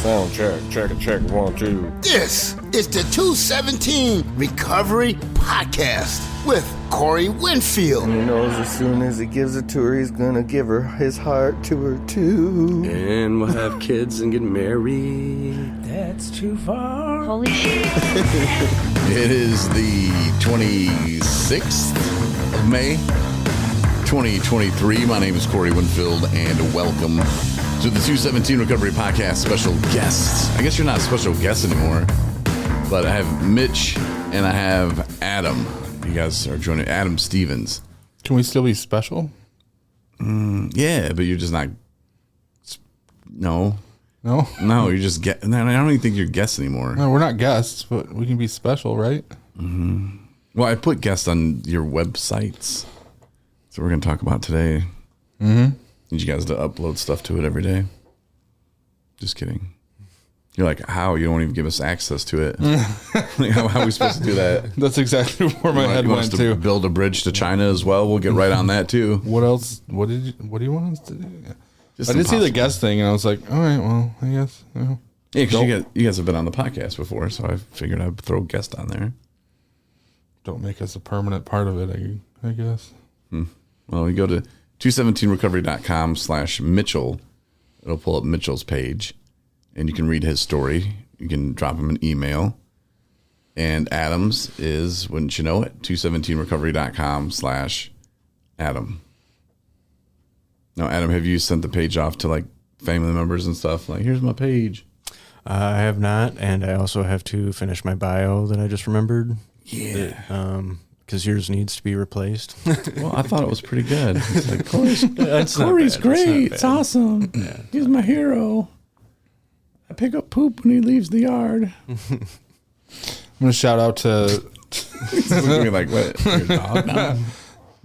Sound check, 1, 2. This is the 217 Recovery Podcast with Corey Winfield. He knows as soon as he gives it to her, he's gonna give her his heart to her too. And we'll have kids and get married. That's too far. Holy shit. It is the 26th of May, 2023. My name is Corey Winfield, and welcome to the 217 Recovery Podcast special guests. I guess you're not a special guest anymore, but I have Mitch and I have Adam. You guys are joining Adam Stevens. Can we still be special? Yeah, but you're just not. No, you're just I don't even think you're guests anymore. No, we're not guests, but we can be special, right? Mm-hmm. Well, I put guests on your websites. That's what we're going to talk about today. Mm-hmm. Need you guys to upload stuff to it every day. Just kidding. You're like, how? You don't even give us access to it. Like, how are we supposed to do that? That's exactly where my head went to. Build a bridge to China as well. We'll get right on that too. What else? What do you want us to do? Just I did see the guest thing, and I was like, all right, well, I guess. Yeah, because you guys have been on the podcast before, so I figured I'd throw a guest on there. Don't make us a permanent part of it, I guess. Well, you go to 217recovery.com/Mitchell. It'll pull up Mitchell's page, and you can read his story. You can drop him an email. And Adam's is, wouldn't you know it, 217recovery.com/Adam. Now, Adam, have you sent the page off to like family members and stuff? Like, here's my page. I have not, and I also have to finish my bio that I just remembered. Yeah. Because yours needs to be replaced. Well, I thought it was pretty good. It's like, Corey's bad. great. It's awesome. Yeah. He's my hero. I pick up poop when he leaves the yard. I'm gonna shout out to. He's looking at me like, what? Your dog now? I'm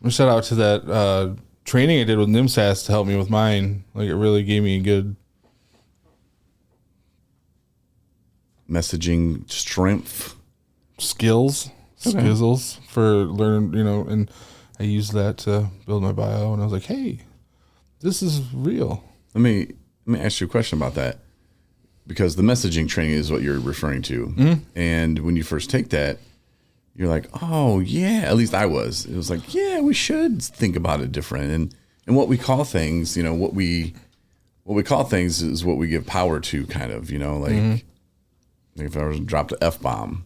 gonna shout out to that training I did with NIMSAS to help me with mine. Like, it really gave me a good Messaging strength. skills. Okay. Skizzles for learn, and I used that to build my bio, and I was like, hey, this is real. Let me ask you a question about that, because the messaging training is what you're referring to. Mm-hmm. And when you first take that, you're like, oh yeah, at least I was. It was like, yeah, we should think about it different. And what we call things, what we call things is what we give power to, kind of, like if I was to drop the F-bomb,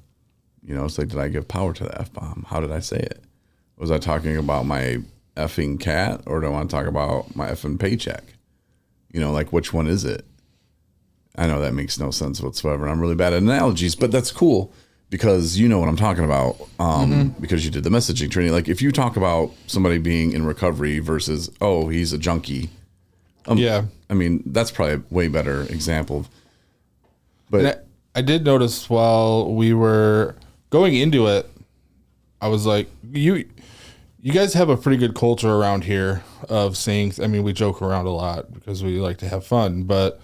it's like, did I give power to the F-bomb? How did I say it? Was I talking about my effing cat, or do I want to talk about my effing paycheck? Like, which one is it? I know that makes no sense whatsoever. I'm really bad at analogies, but that's cool because you know what I'm talking about, because you did the messaging training. Like, if you talk about somebody being in recovery versus, oh, he's a junkie. Yeah. I mean, that's probably a way better example. But I did notice while we were going into it, I was like, you guys have a pretty good culture around here of saying, I mean, we joke around a lot because we like to have fun, but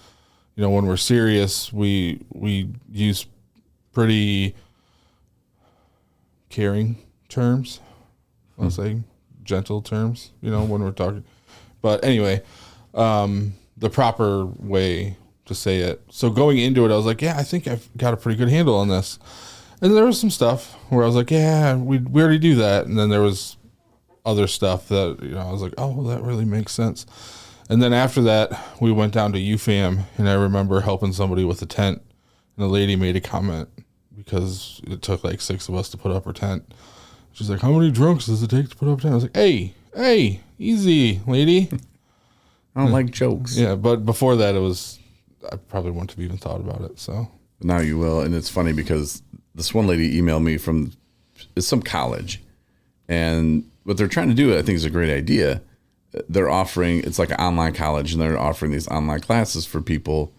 when we're serious, we use pretty caring terms. I'll say gentle terms, when we're talking. But anyway, the proper way to say it. So going into it, I was like, yeah, I think I've got a pretty good handle on this. And there was some stuff where I was like, yeah, we already do that. And then there was other stuff that, I was like, oh, well, that really makes sense. And then after that, we went down to UFAM, and I remember helping somebody with a tent, and the lady made a comment because it took like 6 of us to put up her tent. She's like, how many drunks does it take to put up a tent? I was like, hey, easy, lady. I don't like jokes. Yeah, but before that, I probably wouldn't have even thought about it. So now you will. And it's funny because this one lady emailed me from some college, and what they're trying to do, I think, is a great idea. They're offering, it's like an online college, and they're offering these online classes for people.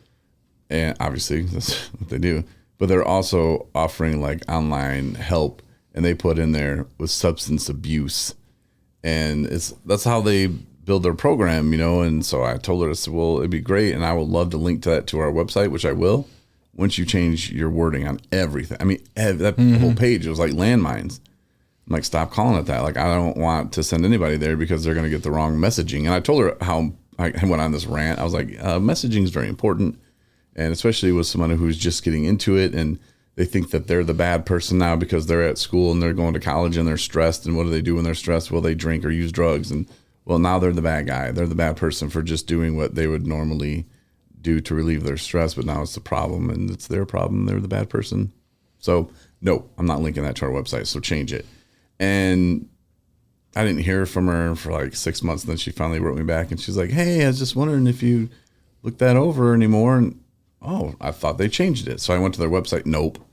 And obviously that's what they do, but they're also offering like online help, and they put in there with substance abuse, and that's how they build their program, And so I told her, I said, well, it'd be great. And I would love to link to that to our website, which I will, once you change your wording on everything. I mean, that whole page, it was like landmines. I'm like, stop calling it that. Like, I don't want to send anybody there because they're going to get the wrong messaging. And I told her how I went on this rant. I was like, messaging is very important. And especially with someone who's just getting into it and they think that they're the bad person now because they're at school and they're going to college and they're stressed. And what do they do when they're stressed? Well, they drink or use drugs. And well, now they're the bad guy. They're the bad person for just doing what they would normally do to relieve their stress. But now it's the problem and it's their problem. They're the bad person. So no, I'm not linking that to our website. So change it. And I didn't hear from her for like 6 months. And then she finally wrote me back and she's like, hey, I was just wondering if you looked that over anymore. And oh, I thought they changed it. So I went to their website. Nope.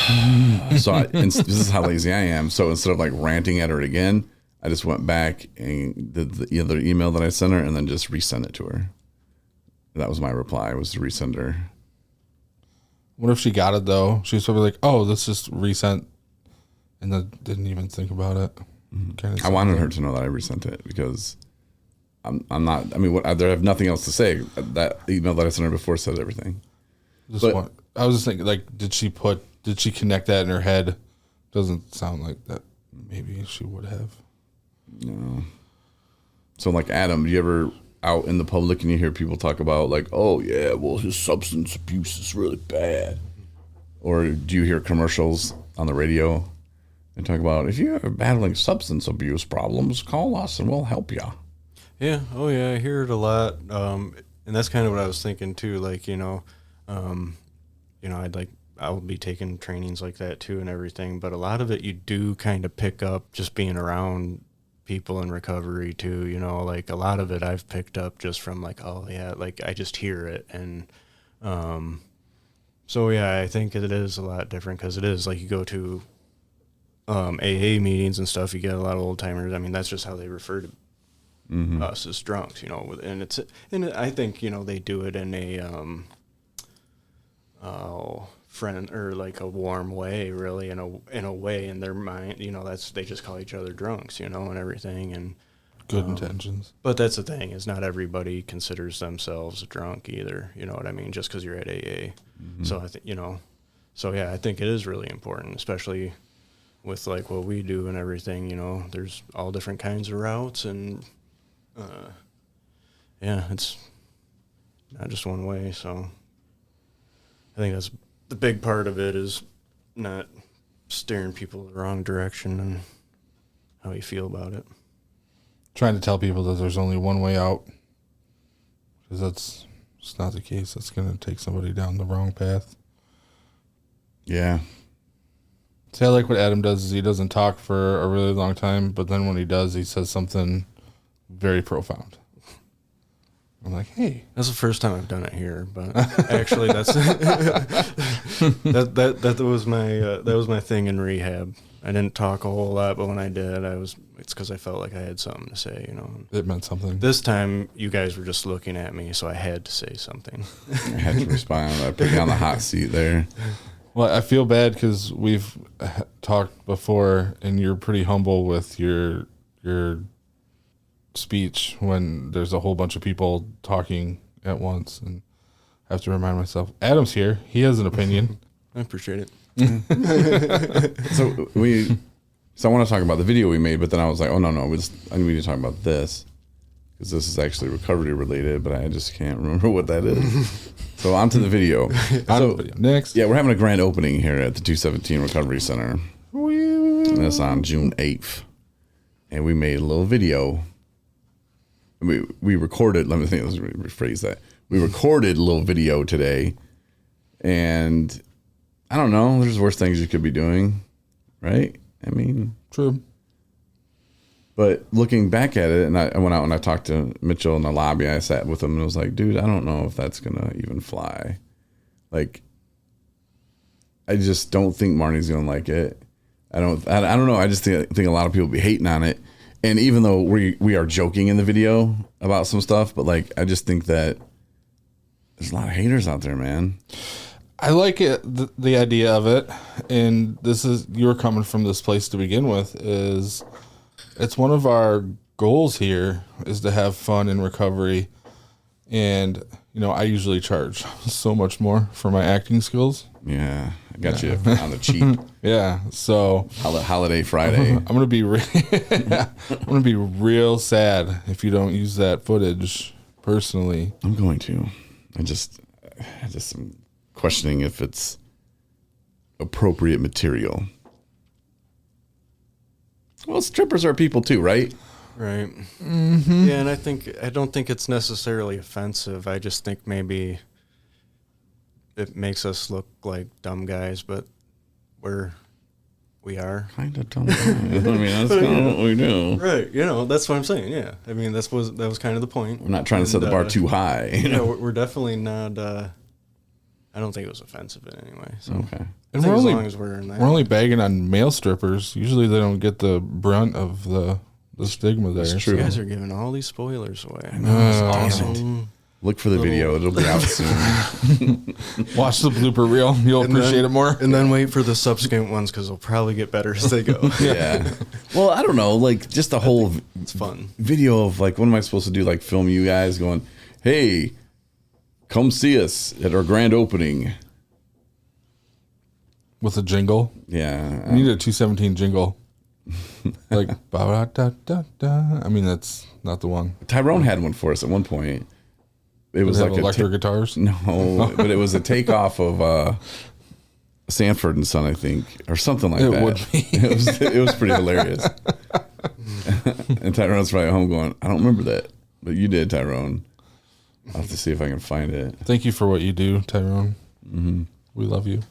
And this is how lazy I am. So instead of like ranting at her again, I just went back and did the other email that I sent her and then just resent it to her. That was my reply, was to resend her. What if she got it though? She's probably like, "Oh, this just resent," and then didn't even think about it. I wanted her to know that I resent it because I'm not. I mean, I have nothing else to say. That email that I sent her before said everything. I was just thinking, like, did she connect that in her head? Doesn't sound like that. Maybe she would have. No. So, like, Adam, do you ever out in the public and you hear people talk about, like, oh, yeah, well, his substance abuse is really bad? Or do you hear commercials on the radio and talk about, if you're battling substance abuse problems, call us and we'll help you? Yeah. Oh, yeah. I hear it a lot. And that's kind of what I was thinking, too. Like, I'll be taking trainings like that, too, and everything. But a lot of it you do kind of pick up just being around people in recovery, too. Like a lot of it I've picked up just from like, oh, yeah, like I just hear it. And so, yeah, I think it is a lot different because it is like you go to AA meetings and stuff, you get a lot of old timers. I mean, that's just how they refer to us as drunks, and I think, they do it in a friend or like a warm way, really, in a way in their mind, they just call each other drunks, and everything, and good intentions. But that's the thing, is not everybody considers themselves a drunk either, you know what I mean, just because you're at AA. So I think, yeah, I think it is really important, especially with like what we do and everything, there's all different kinds of routes, and yeah, it's not just one way. So I think that's the big part of it, is not steering people the wrong direction and how you feel about it. Trying to tell people that there's only one way out, because that's just not the case. That's going to take somebody down the wrong path. Yeah. See, I like what Adam does is he doesn't talk for a really long time, but then when he does, he says something very profound. I'm like, hey. That's the first time I've done it here, but actually that's that was my thing in rehab. I didn't talk a whole lot, but when I did, it's because I felt like I had something to say, It meant something. This time you guys were just looking at me, so I had to say something. I had to respond. I put you on the hot seat there. Well, I feel bad because we've talked before, and you're pretty humble with your speech when there's a whole bunch of people talking at once, and I have to remind myself, Adam's here. He has an opinion. I appreciate it. So I want to talk about the video we made, but then I was like, oh no, I need to talk about this because this is actually recovery related, but I just can't remember what that is. So on to the video. Next. Yeah, we're having a grand opening here at the 217 Recovery Center. And that's on June 8th. And we made a little video. We recorded, let's rephrase that. We recorded a little video today. And I don't know, there's worse things you could be doing, right? I mean, true. But looking back at it, and I went out and I talked to Mitchell in the lobby. I sat with him and I was like, dude, I don't know if that's going to even fly. Like, I just don't think Marnie's going to like it. I don't know. I just think a lot of people be hating on it. And even though we are joking in the video about some stuff, but like, I just think that there's a lot of haters out there, man. I like it, the idea of it. And you're coming from this place to begin with, is it's one of our goals here is to have fun in recovery. And, I usually charge so much more for my acting skills. Yeah, I got you on the cheap. Yeah, so Holiday Friday. I'm gonna be real sad if you don't use that footage personally. I'm going to. I just am questioning if it's appropriate material. Well, strippers are people too, right? Right. Mm-hmm. Yeah, and I don't think it's necessarily offensive. I just think maybe it makes us look like dumb guys, but we are. Kind of dumb. I mean, that's kind of what we do. Right. That's what I'm saying. Yeah. I mean, that was kind of the point. I'm not trying to set the bar too high. Yeah, we're definitely not. I don't think it was offensive in any way. So. Okay. I think as long as we're in that. We're only bagging on male strippers. Usually they don't get the brunt of the stigma there. That's true. You guys are giving all these spoilers away. Awesome. Look for the video. It'll be out soon. Watch the blooper reel. You'll appreciate it more. And then wait for the subsequent ones because they'll probably get better as they go. Yeah. Well, I don't know. Like, just the whole It's fun. video of, like, what am I supposed to do? Like, film you guys going, hey, come see us at our grand opening. With a jingle. Yeah. You need a 217 jingle. Like, ba-da-da-da-da. I mean, that's not the one. Tyrone had one for us at one point. It was like electric guitars. No, but it was a takeoff of Sanford and Son, I think, or something like that. Would be. It was pretty hilarious. And Tyrone's probably at home going, I don't remember that, but you did, Tyrone. I'll have to see if I can find it. Thank you for what you do, Tyrone. Mm-hmm. We love you.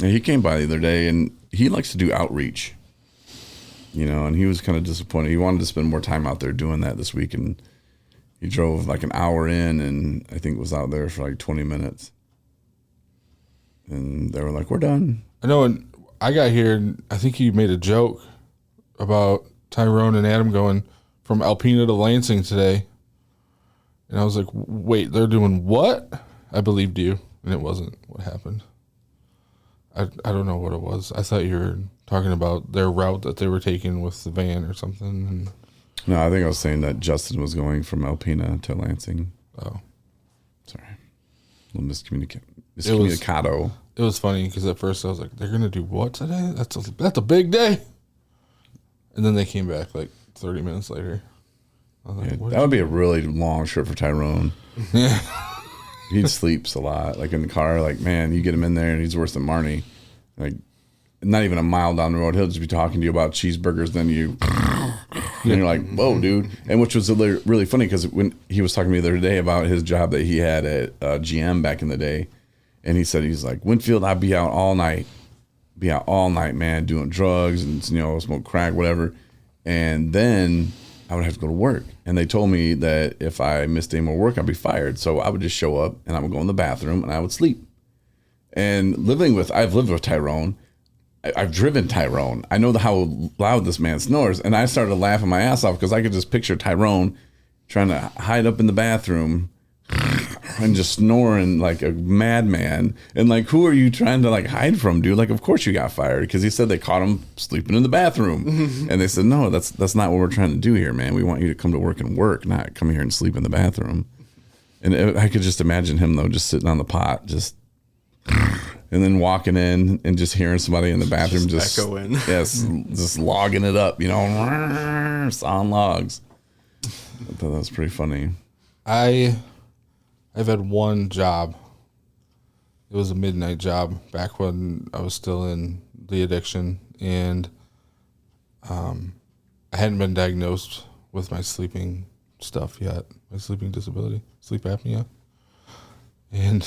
And he came by the other day, and he likes to do outreach. And he was kind of disappointed. He wanted to spend more time out there doing that this week, and he drove like an hour in, and I think was out there for like 20 minutes. And they were like, we're done. I know when I got here, and I think you made a joke about Tyrone and Adam going from Alpena to Lansing today. And I was like, wait, they're doing what? I believed you, and it wasn't what happened. I don't know what it was. I thought you were talking about their route that they were taking with the van or something. And No, I think I was saying that Justin was going from Alpena to Lansing. oh, Sorry. A little miscommunicado. it was funny because at first I was like, they're gonna do what today? That's a big day. And then they came back like 30 minutes later. I was like, Yeah, what that would be a really long trip for Tyrone. Yeah. He sleeps a lot, like in the car. Like, man, you get him in there, and he's worse than Marnie. Like, not even a mile down the road, he'll just be talking to you about cheeseburgers. Then you, and you're like, "Whoa, dude!" And which was really funny because when he was talking to me the other day about his job that he had at GM back in the day, and he said he's like, "Winfield, I'd be out all night, man, doing drugs and smoke crack, whatever, and then I would have to go to work." And they told me that if I missed any more work, I'd be fired. So I would just show up and I would go in the bathroom and I would sleep. And I've lived with Tyrone. I've driven Tyrone. I know how loud this man snores. And I started laughing my ass off because I could just picture Tyrone trying to hide up in the bathroom and just snoring like a madman. And like, who are you trying to like hide from, dude? Like, of course you got fired because he said they caught him sleeping in the bathroom. And they said, no, that's not what we're trying to do here, man. We want you to come to work and work, not come here and sleep in the bathroom. And I could just imagine him though, just sitting on the pot, just, and then walking in and just hearing somebody in the bathroom just echoing. Yes, just logging it up, sawing logs. I thought that was pretty funny. I've had one job. It was a midnight job back when I was still in the addiction, and I hadn't been diagnosed with my sleeping stuff yet, my sleeping disability, sleep apnea. And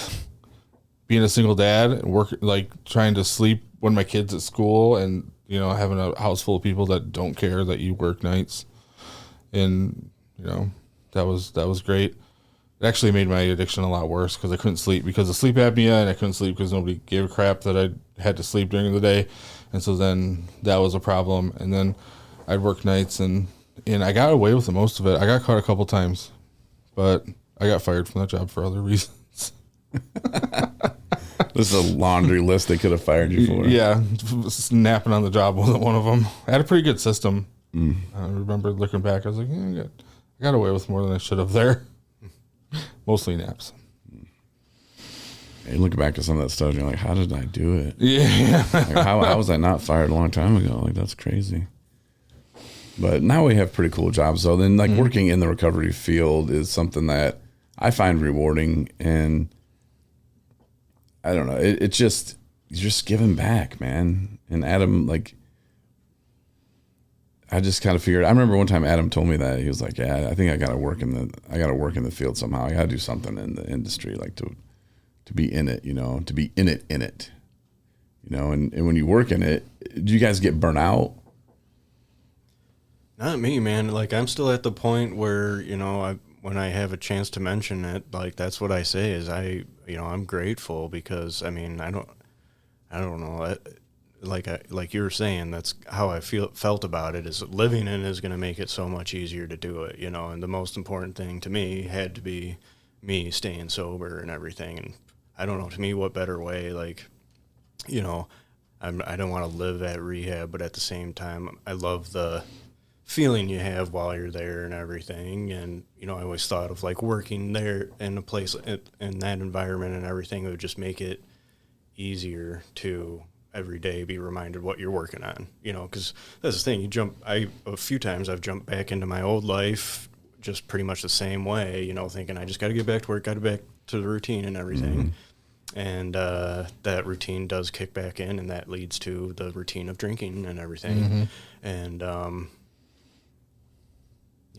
being a single dad and trying to sleep when my kid's at school, and having a house full of people that don't care that you work nights, and that was great. It actually made my addiction a lot worse because I couldn't sleep because of sleep apnea, and I couldn't sleep because nobody gave a crap that I had to sleep during the day. And so then that was a problem. And then I'd work nights, and I got away with the most of it. I got caught a couple times, but I got fired from that job for other reasons. This is a laundry list they could have fired you for. Yeah, napping on the job wasn't one of them. I had a pretty good system. I remember looking back, I was like, yeah, I got away with more than I should have there. Mostly naps. You look back at some of that stuff, and you're like, how did I do it? Yeah. Like, how was I not fired a long time ago? Like, that's crazy. But now we have pretty cool jobs. So then, like, working in the recovery field is something that I find rewarding, and I don't know. It's just you're just giving back, man. And Adam, like, I just kind of figured. I remember one time Adam told me that he was like, "Yeah, I think I got to work in the field somehow. I got to do something in the industry, like to be in it, to be in it, And when you work in it, do you guys get burnt out? Not me, man. Like, I'm still at the point where, when I have a chance to mention it, like, that's what I say is I'm grateful because, I don't know. Like you were saying, that's how I felt about it, is living in is going to make it so much easier to do it, and the most important thing to me had to be me staying sober and everything. And I don't know, to me, what better way, like, I don't want to live at rehab, but at the same time, I love the feeling you have while you're there and everything. And, I always thought of like working there in a place in that environment and everything, it would just make it easier to every day be reminded what you're working on, because that's the thing. A few times I've jumped back into my old life just pretty much the same way, thinking I just got to get back to work, got to back to the routine and everything. And that routine does kick back in, and that leads to the routine of drinking and everything. And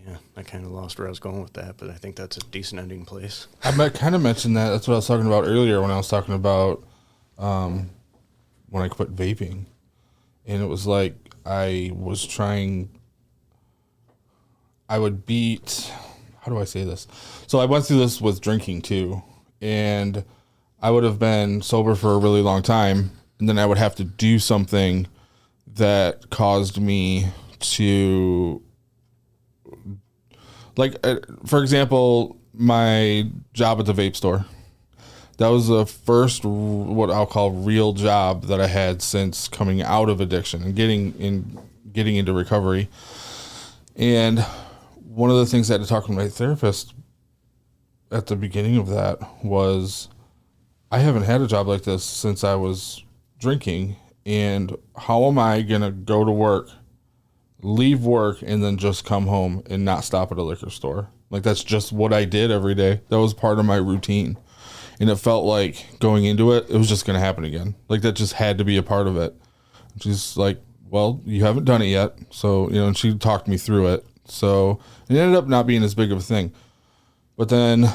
yeah, I kind of lost where I was going with that, but I think that's a decent ending place. I kind of mentioned that. That's what I was talking about earlier when I was talking about when I quit vaping. And it was like I would beat, how do I say this? So I went through this with drinking too. And I would have been sober for a really long time. And then I would have to do something that caused me to, like, for example, my job at the vape store. That was the first, what I'll call, real job that I had since coming out of addiction and getting into recovery. And one of the things I had to talk to my therapist at the beginning of that was, I haven't had a job like this since I was drinking, and how am I going to go to work, leave work, and then just come home and not stop at a liquor store? Like, that's just what I did every day. That was part of my routine. And it felt like going into it, it was just going to happen again. Like, that just had to be a part of it. She's like, well, you haven't done it yet. So, and she talked me through it. So it ended up not being as big of a thing. But then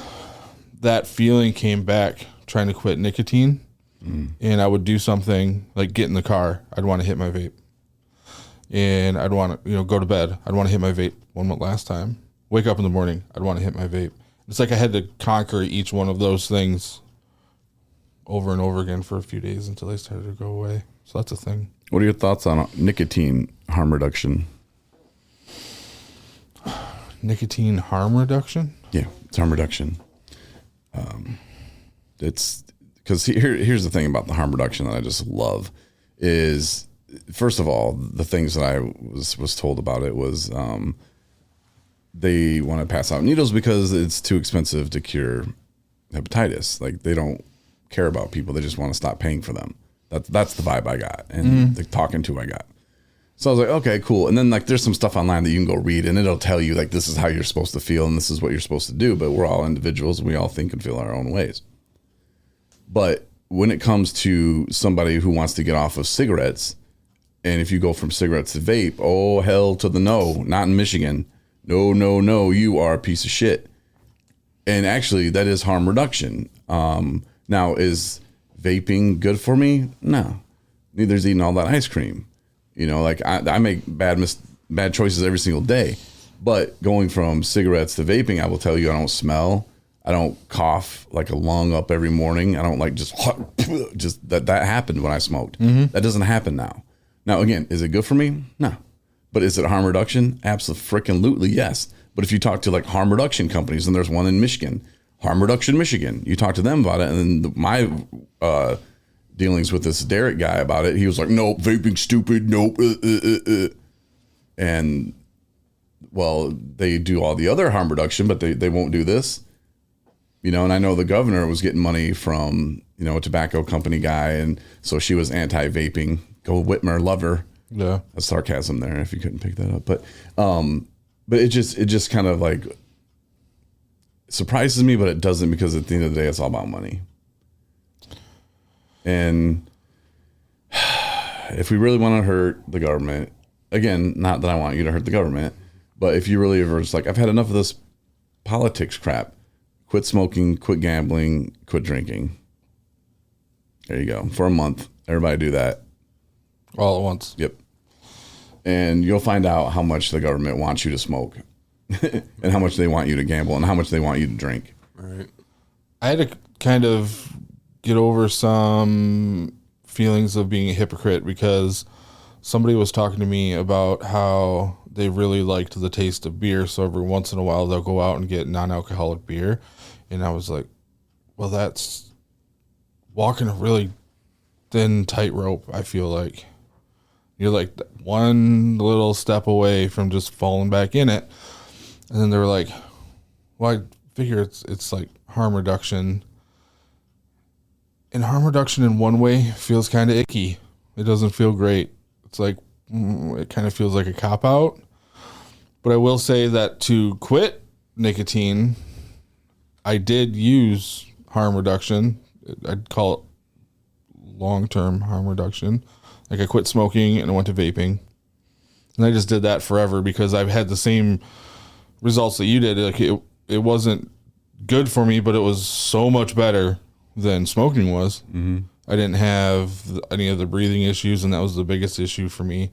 that feeling came back trying to quit nicotine. And I would do something like get in the car. I'd want to hit my vape. And I'd want to, go to bed. I'd want to hit my vape one last time. Wake up in the morning. I'd want to hit my vape. It's like I had to conquer each one of those things over and over again for a few days until they started to go away. So that's a thing. What are your thoughts on nicotine harm reduction? Nicotine harm reduction? Yeah, it's harm reduction. It's because here's the thing about the harm reduction that I just love is, first of all, the things that I was told about it was they want to pass out needles because it's too expensive to cure hepatitis. Like, they don't care about people. They just want to stop paying for them. That's the vibe I got and the talking to I got. So I was like, okay, cool. And then like there's some stuff online that you can go read and it'll tell you like this is how you're supposed to feel and this is what you're supposed to do. But we're all individuals and we all think and feel our own ways. But when it comes to somebody who wants to get off of cigarettes, and if you go from cigarettes to vape, oh, hell to the no, not in Michigan. No, you are a piece of shit. And actually, that is harm reduction. Now, is vaping good for me? No. Neither is eating all that ice cream. Like I make bad choices every single day. But going from cigarettes to vaping, I will tell you I don't smell. I don't cough like a lung up every morning. I don't like just that happened when I smoked. That doesn't happen now. Now, again, is it good for me? No. But is it a harm reduction? Absolutely, yes. But if you talk to like harm reduction companies, and there's one in Michigan, Harm Reduction Michigan, you talk to them about it, and then my dealings with this Derek guy about it, he was like, nope, vaping stupid, nope. And, well, they do all the other harm reduction, but they won't do this. And I know the governor was getting money from, a tobacco company guy, and so she was anti-vaping. Go Whitmer, love her. Yeah. That's sarcasm there if you couldn't pick that up. But it just kind of like, surprises me, but it doesn't, because at the end of the day, it's all about money. And if we really want to hurt the government, again, not that I want you to hurt the government, but if you really are just like, I've had enough of this politics crap, quit smoking, quit gambling, quit drinking. There you go. For a month, everybody do that. All at once. Yep. And you'll find out how much the government wants you to smoke and how much they want you to gamble and how much they want you to drink. Right. I had to kind of get over some feelings of being a hypocrite because somebody was talking to me about how they really liked the taste of beer. So every once in a while they'll go out and get non-alcoholic beer. And I was like, well, that's walking a really thin tightrope. I feel like you're like one little step away from just falling back in it. And then they were like, well, I figure it's like harm reduction. And harm reduction in one way feels kind of icky. It doesn't feel great. It's like, it kind of feels like a cop out. But I will say that to quit nicotine, I did use harm reduction. I'd call it long-term harm reduction. Like I quit smoking and I went to vaping. And I just did that forever because I've had the same results that you did. Like it wasn't good for me, but it was so much better than smoking was. Mm-hmm. I didn't have any of the breathing issues, and that was the biggest issue for me.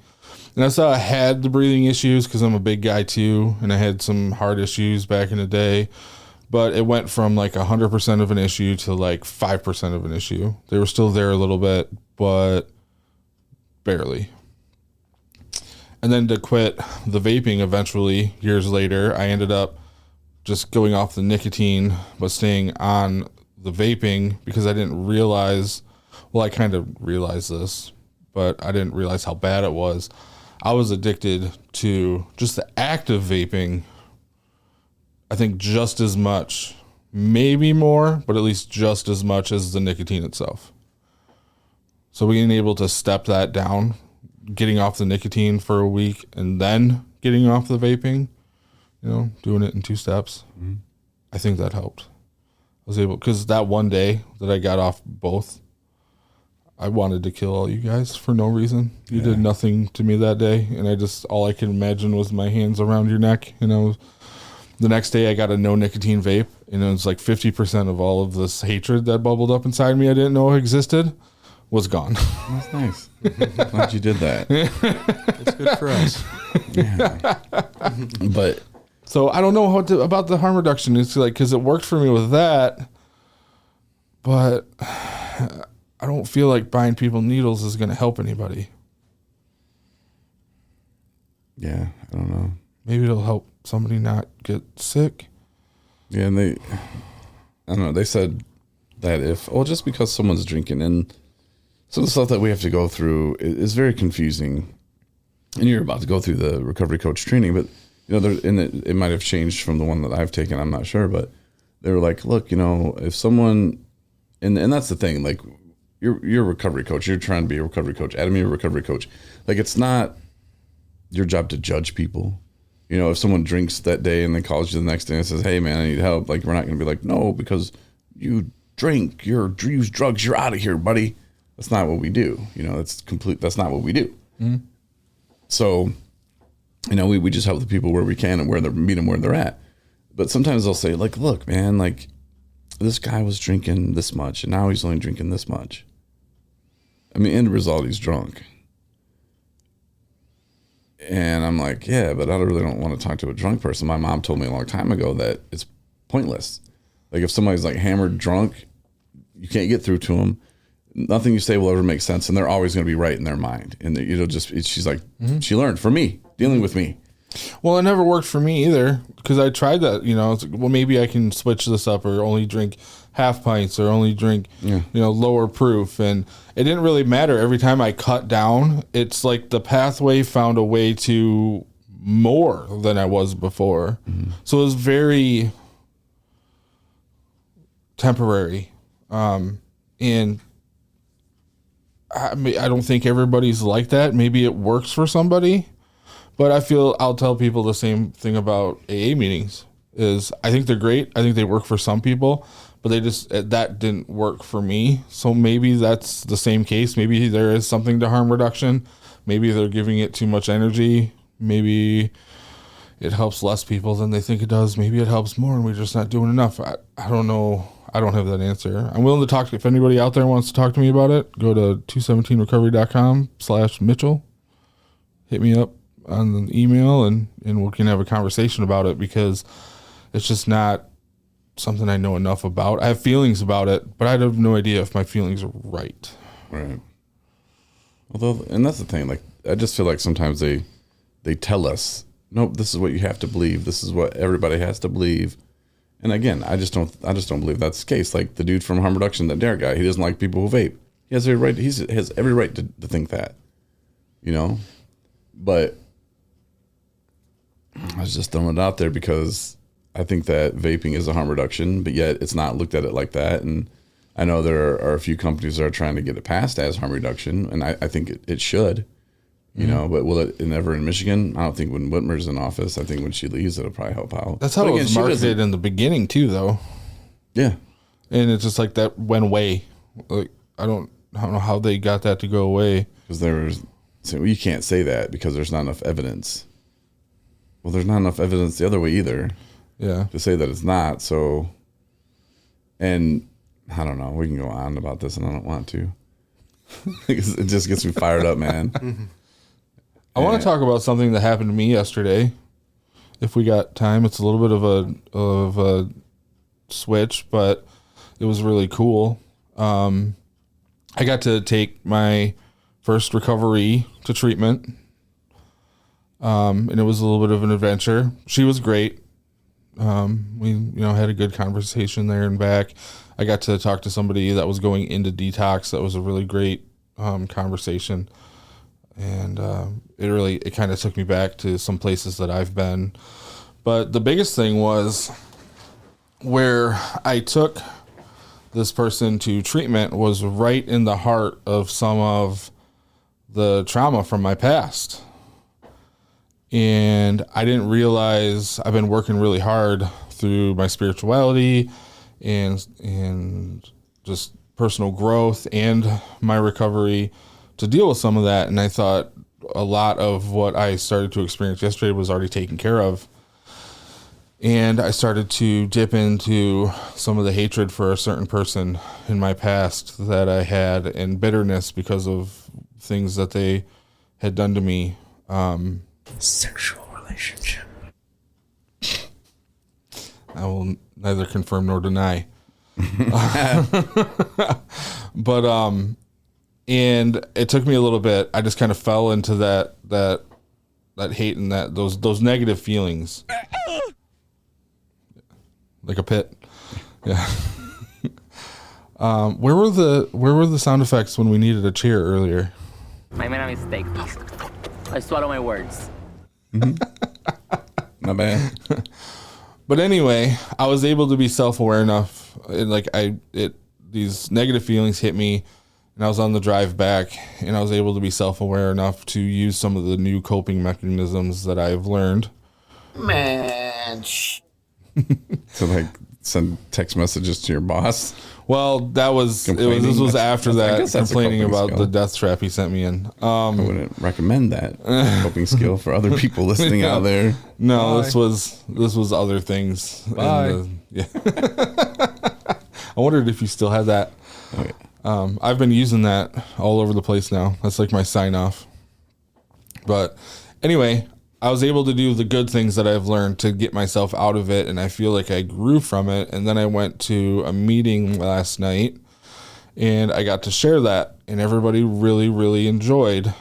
And that's how I had the breathing issues, because I'm a big guy too, and I had some heart issues back in the day. But it went from like 100% of an issue to like 5% of an issue. They were still there a little bit, but barely. And then to quit the vaping eventually, years later, I ended up just going off the nicotine, but staying on the vaping because I didn't realize, well, I kind of realized this, but I didn't realize how bad it was. I was addicted to just the act of vaping, I think just as much, maybe more, but at least just as much as the nicotine itself. So being able to step that down, getting off the nicotine for a week and then getting off the vaping, you know, doing it in 2 steps, I think that helped. I was able, because that one day that I got off both, I wanted to kill all you guys for no reason. You did nothing to me that day, and all I could imagine was my hands around your neck. You know, the next day I got a no nicotine vape, and it was like 50% of all of this hatred that bubbled up inside me I didn't know existed was gone. That's nice. Glad you did that. It's good for us. Yeah. But so I don't know about the harm reduction. It's like, because it worked for me with that, but I don't feel like buying people needles is going to help anybody. yeah, I don't know. Maybe it'll help somebody not get sick. Yeah, and I don't know, they said that just because someone's drinking, and some of the stuff that we have to go through is very confusing. And you're about to go through the recovery coach training, but you know, it might have changed from the one that I've taken. I'm not sure, but they were like, look, you know, if someone, and that's the thing, like you're a recovery coach, you're trying to be a recovery coach. Adam, you're a recovery coach. Like, it's not your job to judge people. You know, if someone drinks that day and then calls you the next day and says, hey man, I need help, like, we're not going to be like, no, because you drink, you use drugs, you're out of here, buddy. That's not what we do. You know, that's not what we do. Mm-hmm. So, you know, we just help the people where we can and meet them where they're at. But sometimes they'll say, like, look, man, like, this guy was drinking this much and now he's only drinking this much. I mean, end result, he's drunk. And I'm like, yeah, but I really don't want to talk to a drunk person. My mom told me a long time ago that it's pointless. Like, if somebody's like hammered drunk, you can't get through to them. Nothing you say will ever make sense, and they're always going to be right in their mind. And she's like, she learned from me, dealing with me. Well, it never worked for me either, because I tried that. You know, it's like, well, maybe I can switch this up, or only drink half pints, or only drink, lower proof. And it didn't really matter. Every time I cut down, it's like the pathway found a way to more than I was before. Mm-hmm. So it was very temporary. And I don't think everybody's like that. Maybe it works for somebody, but I'll tell people the same thing about AA meetings. is I think they're great. I think they work for some people, but that didn't work for me. So maybe that's the same case. Maybe there is something to harm reduction. Maybe they're giving it too much energy. Maybe it helps less people than they think it does. Maybe it helps more and we're just not doing enough. I don't know. I don't have that answer. I'm willing to talk if anybody out there wants to talk to me about it. Go to 217recovery.com/Mitchell. Hit me up on the email and we can have a conversation about it, because it's just not something I know enough about. I have feelings about it, but I have no idea if my feelings are right. Right. Although, and that's the thing, like, I just feel like sometimes they tell us, nope, this is what you have to believe. This is what everybody has to believe. And again, I just don't believe that's the case. Like the dude from harm reduction, that Dare guy, he doesn't like people who vape. He has every right. He has every right to think that, you know. But I was just throwing it out there because I think that vaping is a harm reduction, but yet it's not looked at it like that. And I know there are a few companies that are trying to get it passed as harm reduction, and I think it should. You know, but will it never in Michigan? I don't think when Whitmer's in office. I think when she leaves, it'll probably help out. That's how it was marketed in the beginning too, though. Yeah, and it's just like that went away. Like I don't know how they got that to go away. Because well, you can't say that because there's not enough evidence. Well, there's not enough evidence the other way either. Yeah, to say that it's not. So, and I don't know. We can go on about this, and I don't want to. It just gets me fired up, man. I want to talk about something that happened to me yesterday. If we got time, it's a little bit of a switch, but it was really cool. I got to take my first recovery to treatment, and it was a little bit of an adventure. She was great. We had a good conversation there and back. I got to talk to somebody that was going into detox. That was a really great conversation. And it kind of took me back to some places that I've been. But the biggest thing was where I took this person to treatment was right in the heart of some of the trauma from my past. And I didn't realize I've been working really hard through my spirituality and just personal growth and my recovery to deal with some of that. And I thought a lot of what I started to experience yesterday was already taken care of. And I started to dip into some of the hatred for a certain person in my past that I had, and bitterness because of things that they had done to me. Sexual relationship. I will neither confirm nor deny. But and it took me a little bit. I just kind of fell into that hate and those negative feelings, like a pit. Yeah. Where were the sound effects when we needed a cheer earlier? I made a mistake. I swallow my words. Not bad. But anyway, I was able to be self-aware enough. These negative feelings hit me, and I was on the drive back, and I was able to be self-aware enough to use some of the new coping mechanisms that I've learned. Man, So like send text messages to your boss. Well, this was after I that, guess that's a complaining coping about skill. the death trap he sent me in. I wouldn't recommend that coping skill for other people listening out there. No, this was other things. Bye. Yeah. I wondered if you still had that. Oh, yeah. I've been using that all over the place now. That's like my sign off. But anyway, I was able to do the good things that I've learned to get myself out of it, and I feel like I grew from it. And then I went to a meeting last night, and I got to share that, and everybody really, really enjoyed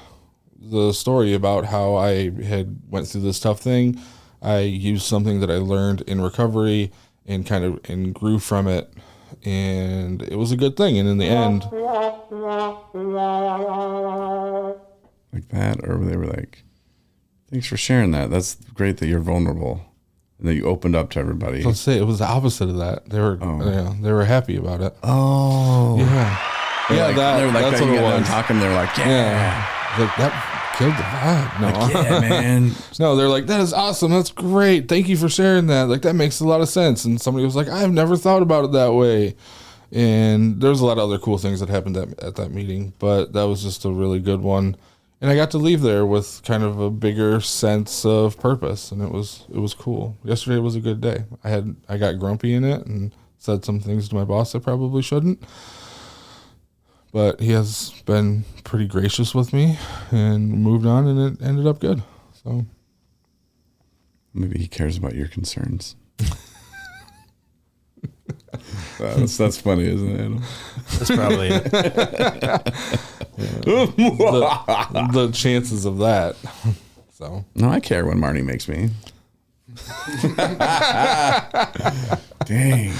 the story about how I had went through this tough thing. I used something that I learned in recovery and grew from it, and it was a good thing. And in the end, Like that, or they were like, thanks for sharing that. That's great that you're vulnerable and that you opened up to everybody. let's say it was the opposite of that. They were happy about it. Oh. Yeah. They Yeah, were like, that's you what it get them was. talking, they're like, yeah. Yeah. Like killed the vibe. No, Yeah, man. no, they're like, that is awesome. That's great. Thank you for sharing that. Like, that makes a lot of sense. And somebody was like, I've never thought about it that way. And there's a lot of other cool things that happened at that meeting, but that was just a really good one. And I got to leave there with kind of a bigger sense of purpose, and it was cool. Yesterday was a good day. I got grumpy in it and said some things to my boss I probably shouldn't. But he has been pretty gracious with me and moved on, and it ended up good. So Maybe he cares about your concerns. That's funny, isn't it, Adam? That's probably it. the chances of that. So No, I care when Marnie makes me. Dang.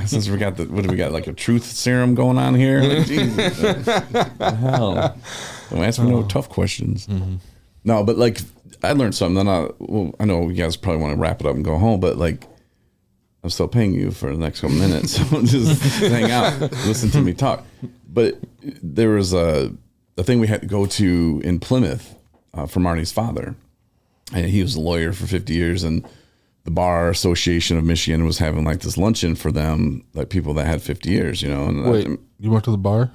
Since we got what do we got? Like a truth serum going on here? Like, Jesus. What the hell? Don't ask me no tough questions. Mm-hmm. No, but like I learned something. I know you guys probably want to wrap it up and go home, but like I'm still paying you for the next couple minutes. So just hang out, listen to me talk. But there was a thing we had to go to in Plymouth for Marnie's father. And he was a lawyer for 50 years, and the Bar Association of Michigan was having like this luncheon for them, like people that had 50 years, you know. And wait, you went to the bar?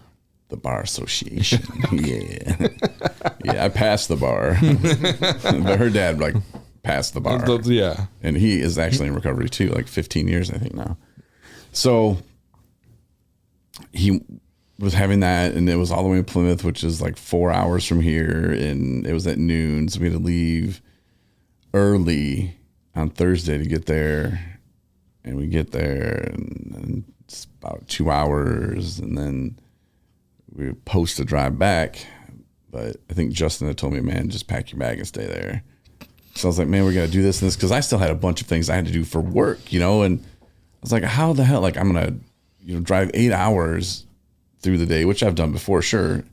The Bar Association. Yeah. Yeah, I passed the bar. But her dad like passed the bar. Yeah. And he is actually in recovery too, like 15 years, I think now. So he was having that, and it was all the way in Plymouth, which is like 4 hours from here, and it was at noon, so we had to leave early on Thursday to get there. And we get there, and it's about 2 hours, and then we were supposed to drive back, but I think Justin had told me, man, just pack your bag and stay there. So I was like, man, we got to do this and this, because I still had a bunch of things I had to do for work, you know. And I was like, how the hell, like I'm gonna, drive 8 hours through the day, which I've done before, sure,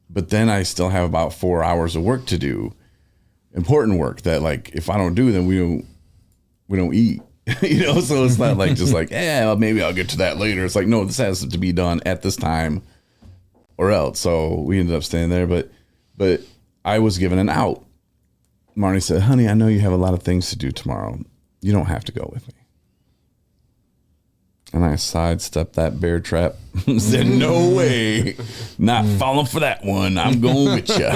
but then I still have about 4 hours of work to do, important work that, like, if I don't do, then we don't eat. You know, so it's not like just like, well, maybe I'll get to that later. It's like, no, this has to be done at this time or else. So we ended up staying there, but I was given an out. Marnie said, honey, I know you have a lot of things to do tomorrow. You don't have to go with me. And I sidestepped that bear trap and said, no way, not falling for that one. I'm going with you.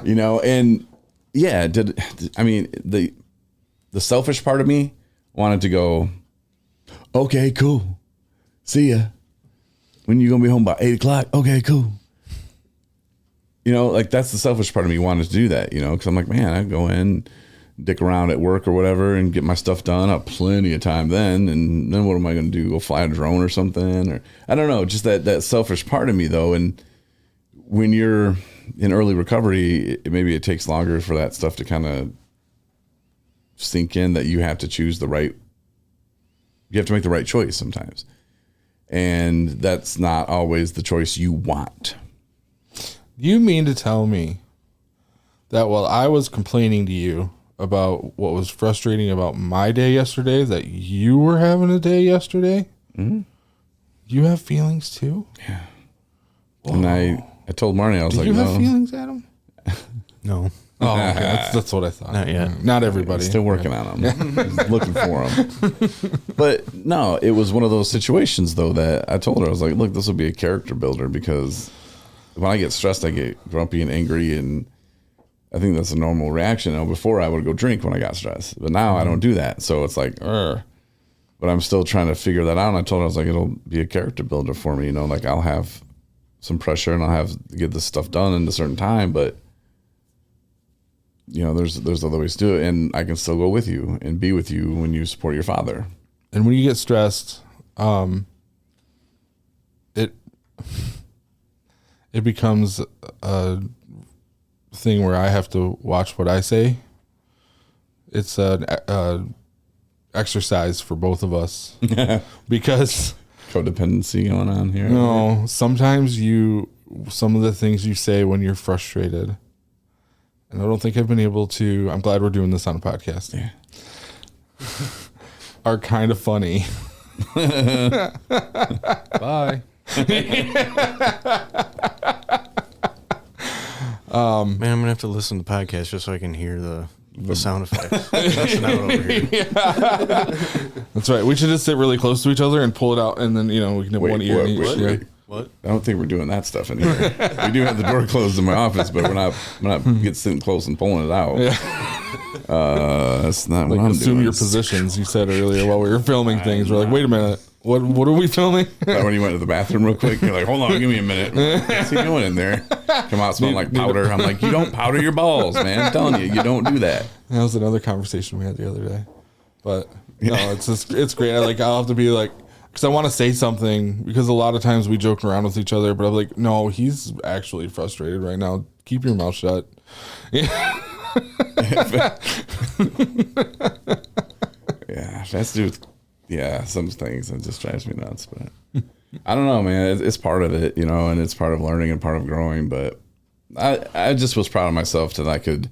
You know, and yeah, I mean, the selfish part of me wanted to go, okay, cool. See ya. When you gonna be home about 8 o'clock? Okay, cool. You know, like that's the selfish part of me wanted to do that, you know, because I'm like, man, I go in, dick around at work or whatever and get my stuff done. I have plenty of time then. And then what am I going to do? Go fly a drone or something? Or I don't know, just that selfish part of me though. And when you're in early recovery, maybe it takes longer for that stuff to kind of sink in, that you have to choose you have to make the right choice sometimes. And that's not always the choice you want. You mean to tell me that while I was complaining to you about what was frustrating about my day yesterday, that you were having a day yesterday? Mm-hmm. You have feelings too? Yeah. Whoa. And I told Marnie, I was like, you have feelings, Adam? No. Oh, okay. That's what I thought. Not yet. Not everybody. Still working on them. Looking for them. But no, it was one of those situations though that I told her, I was like, look, this will be a character builder, because when I get stressed, I get grumpy and angry, and I think that's a normal reaction. Now, before I would go drink when I got stressed, but now I don't do that. So it's like, but I'm still trying to figure that out. And I told her, I was like, it'll be a character builder for me. You know, like I'll have some pressure and I'll have to get this stuff done in a certain time, but you know, there's other ways to do it, and I can still go with you and be with you when you support your father. And when you get stressed, it becomes a thing where I have to watch what I say. It's an exercise for both of us because codependency going on here. No, sometimes some of the things you say when you're frustrated, and I don't think I've been able to. I'm glad we're doing this on a podcast. Yeah. Are kind of funny. Bye. Man, I'm gonna have to listen to the podcast just so I can hear the sound effects. Messing out over here. That's right. We should just sit really close to each other and pull it out, and then we can have one ear in each. Yeah. What? I don't think we're doing that stuff in here. We do have the door closed in my office, but we're not get sitting close and pulling it out. That's not what I'm Assume doing. your positions. You said earlier while we were filming things. We're like, wait a minute. What are we filming? Like when you went to the bathroom real quick, you're like, hold on, give me a minute. What's he doing in there? Come out smelling like powder. I'm like, you don't powder your balls, man. I'm telling you don't do that. That was another conversation we had the other day. But no, it's great. I'll have to be like, because I want to say something, because a lot of times we joke around with each other, but I'm like, no, he's actually frustrated right now. Keep your mouth shut. Yeah. Yeah, that's do. Yeah, some things it just drives me nuts, but I don't know, man. It's part of it, and it's part of learning and part of growing. But I just was proud of myself that I could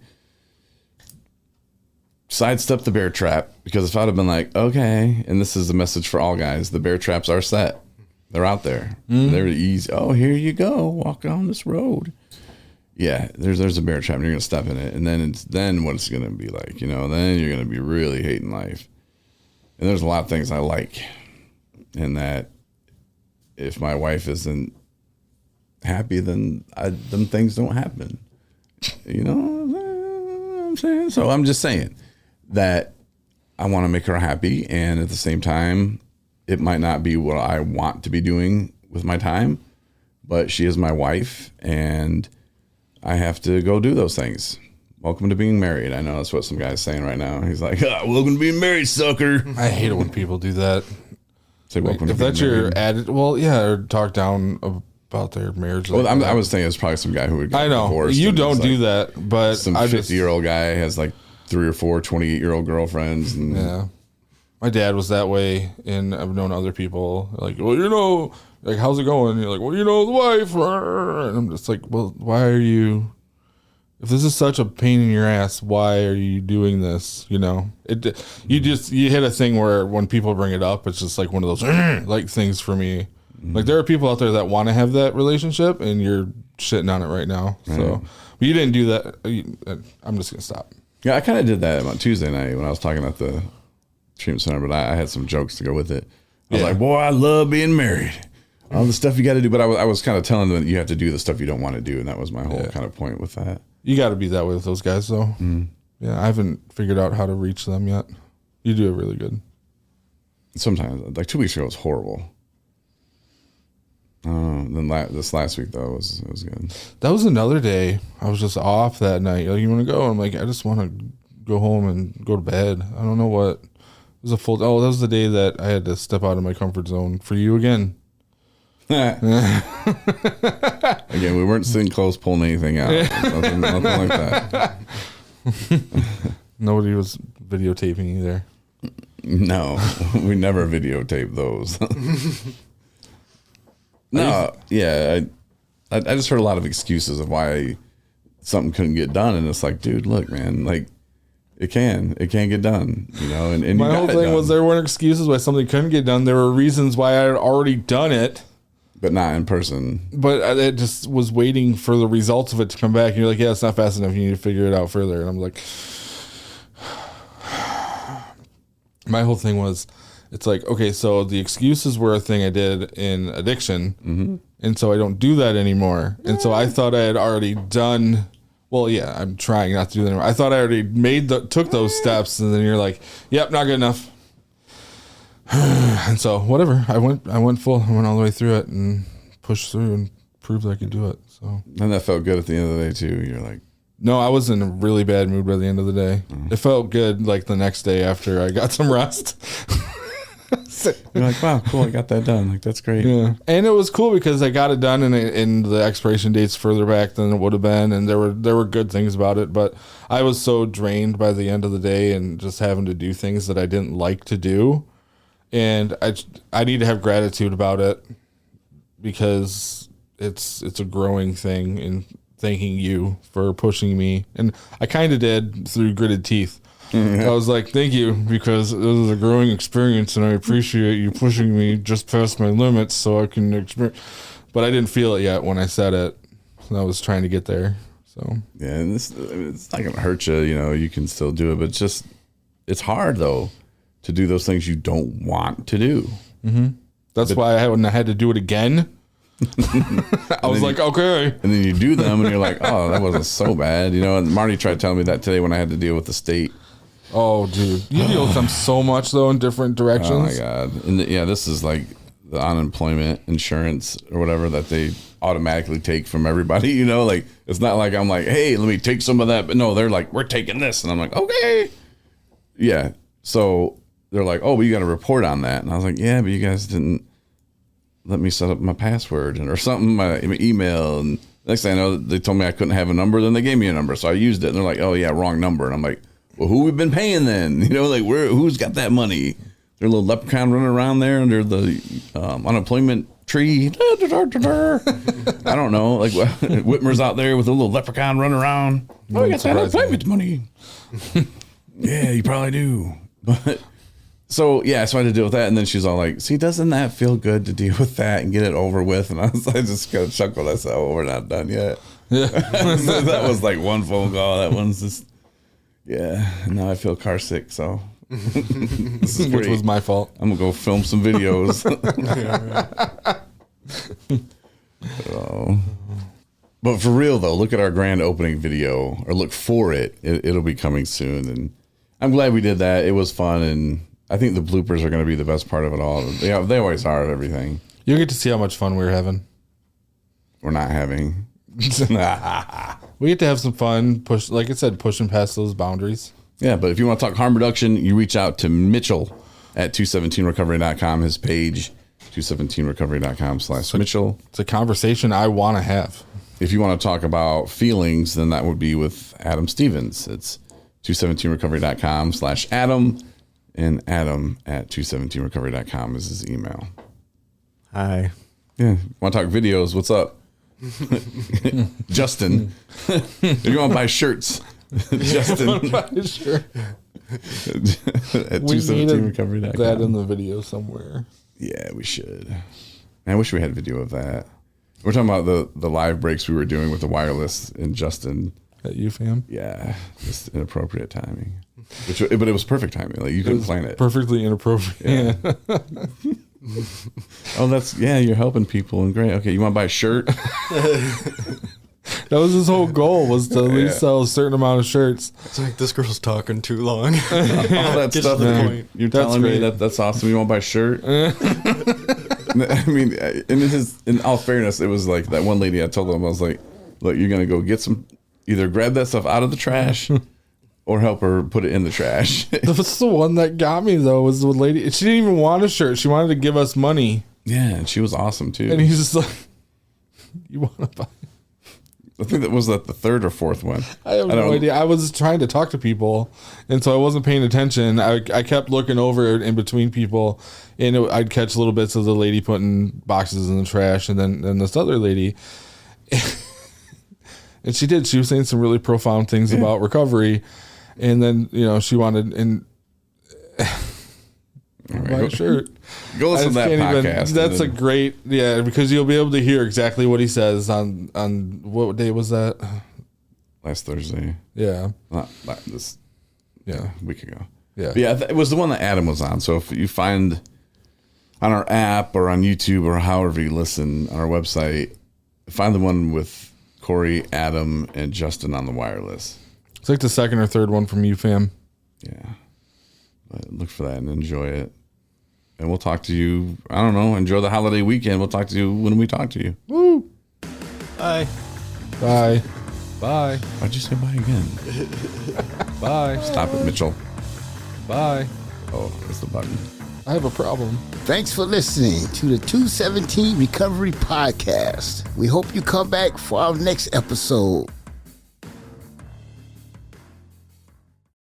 sidestep the bear trap, because if I'd have been like, okay, and this is the message for all guys, the bear traps are set. They're out there. They're easy. Oh, here you go. Walk on this road. Yeah, there's a bear trap and you're going to step in it. And then what it's going to be like, then you're going to be really hating life. And there's a lot of things I like, and that if my wife isn't happy, then them things don't happen. You know what I'm saying? So I'm just saying that I want to make her happy, and at the same time, it might not be what I want to be doing with my time, but she is my wife, and I have to go do those things. Welcome to being married. I know that's what some guy's saying right now. He's like, welcome to being married, sucker. I hate it when people do that. Say welcome to If being that's married. your added, well, yeah, or talk down about their marriage. Well, like I was thinking it's probably some guy who would get I know divorced. you and don't it's do like that, but Some I just 50-year-old guy has like 3 or 4 28-year-old girlfriends. And yeah. My dad was that way, and I've known other people like, well, like, how's it going? And you're like, well, the wife, and I'm just like, well, why are you? If this is such a pain in your ass, why are you doing this? You hit a thing where when people bring it up, it's just like one of those like things for me. Like there are people out there that want to have that relationship, and you're shitting on it right now. So, but you didn't do that. I'm just gonna stop. Yeah, I kind of did that on Tuesday night when I was talking at the treatment center, but I had some jokes to go with it. I was like, boy, I love being married. All the stuff you got to do. But I was kind of telling them that you have to do the stuff you don't want to do. And that was my whole kind of point with that. You got to be that way with those guys, though. Yeah, I haven't figured out how to reach them yet. You do it really good. Sometimes, like 2 weeks ago, it was horrible. Then this last week, though, it was good. That was another day. I was just off that night. Like, you want to go? I'm like, I just want to go home and go to bed. I don't know what. It was that was the day that I had to step out of my comfort zone for you again. Again, we weren't sitting close pulling anything out. Nothing like that. Nobody was videotaping either. No, we never videotape those. No, yeah, I just heard a lot of excuses of why something couldn't get done, and it's like, dude, look, man, like it can get done, And My whole thing was there weren't excuses why something couldn't get done. There were reasons why I had already done it, but not in person. But it just was waiting for the results of it to come back. And you're like, yeah, it's not fast enough. You need to figure it out further. And I'm like, my whole thing was, it's like, okay, so the excuses were a thing I did in addiction. And so I don't do that anymore. And so I thought I had already done, well, yeah, I'm trying not to do that anymore. I thought I already took those steps. And then you're like, yep, not good enough. And so whatever, I went full. I went all the way through it and pushed through and proved I could do it. So, and that felt good at the end of the day too. You're like, no, I was in a really bad mood by the end of the day. It felt good like the next day after I got some rest. You're like, wow, cool, I got that done. Like, that's great. Yeah, and it was cool because I got it done, and the expiration date's further back than it would have been, and there were good things about it. But I was so drained by the end of the day, and just having to do things that I didn't like to do, and I need to have gratitude about it because it's a growing thing, and thanking you for pushing me, and I kind of did through gritted teeth. I was like, thank you, because this is a growing experience, and I appreciate you pushing me just past my limits so I can experience. But I didn't feel it yet when I said it. So I was trying to get there. So Yeah, and it's not gonna hurt you. You know, you can still do it, but it's hard though to do those things you don't want to do. that's why when I had to do it again, I was like, okay. And then you do them, and you're like, oh, that wasn't so bad. You know, and Marty tried telling me that today when I had to deal with the state. Oh, dude, you deal with them so much though in different directions. Oh my god! And this is like the unemployment insurance or whatever that they automatically take from everybody. You know, like it's not like I'm like, hey, let me take some of that. But no, they're like, we're taking this, and I'm like, okay, yeah. So they're like, oh, but you got to report on that, and I was like, yeah, but you guys didn't let me set up my password or something, my email. And next thing I know, they told me I couldn't have a number. Then they gave me a number, so I used it. And they're like, oh yeah, wrong number. And I'm like, well, who we been paying then? You know, like who's got that money? There's a little leprechaun running around there under the unemployment tree. I don't know. Like Whitmer's out there with a little leprechaun running around. Oh, you got that unemployment money. Yeah, you probably do. But so I had to deal with that. And then she's all like, see, doesn't that feel good to deal with that and get it over with? And I just kind of chuckled. I said, oh, we're not done yet. Yeah. So that was like one phone call. That one's just, yeah. Now I feel car sick. So this is Which great. was my fault. I'm going to go film some videos. But for real, though, look at our grand opening video, or look for it. It'll be coming soon. And I'm glad we did that. It was fun. And I think the bloopers are going to be the best part of it all. Yeah, they always are of everything. You'll get to see how much fun we're having. We're not having. We get to have some fun, like I said, pushing past those boundaries. Yeah, but if you want to talk harm reduction, you reach out to Mitchell at 217recovery.com, his page, 217recovery.com/Mitchell. It's a conversation I want to have. If you want to talk about feelings, then that would be with Adam Stevens. It's 217recovery.com/Adam, and Adam at 217recovery.com is his email. Hi. Yeah. Want to talk videos? What's up? Justin. If you want to buy shirts, Justin. Sure. At We needed 217recovery.com. that in the video somewhere. Yeah, we should. Man, I wish we had video of that. We're talking about the live breaks we were doing with the wireless and Justin. At you, fam. Yeah, just inappropriate timing. But it was perfect timing. Like you couldn't plan it. Perfectly inappropriate. Yeah. Oh, you're helping people and great. Okay, you want to buy a shirt? That was his whole goal, was to at least sell a certain amount of shirts. It's like, this girl's talking too long. All that Get stuff to the that point. you're That's telling me great. that's awesome. You want to buy a shirt? I mean, in all fairness, it was like that one lady. I told them, I was like, "Look, you're gonna go get some, either grab that stuff out of the trash, or help her put it in the trash." That's the one that got me, though, was the lady. She didn't even want a shirt. She wanted to give us money. Yeah, and she was awesome too. And he's just like, you want to buy? I think that was the third or fourth one. I have no idea. I was trying to talk to people, and so I wasn't paying attention. I kept looking over in between people, and I'd catch little bits of the lady putting boxes in the trash, and then this other lady. And she did. She was saying some really profound things about recovery, and then she wanted my shirt. Go listen to that podcast. That's a great, because you'll be able to hear exactly what he says on what day was that? Last Thursday. Yeah, Not this. Yeah, a week ago. yeah, But yeah, it was the one that Adam was on. So if you find on our app or on YouTube or however you listen on our website, find the one with Corey, Adam, and Justin on the wireless. It's like the second or third one from you, fam. Yeah. But look for that and enjoy it. And we'll talk to you. I don't know. Enjoy the holiday weekend. We'll talk to you when we talk to you. Woo! Hi. Bye. Bye. Why'd you say bye again? Bye. Stop it, Mitchell. Bye. Oh, that's the button. I have a problem. Thanks for listening to the 217 Recovery Podcast. We hope you come back for our next episode.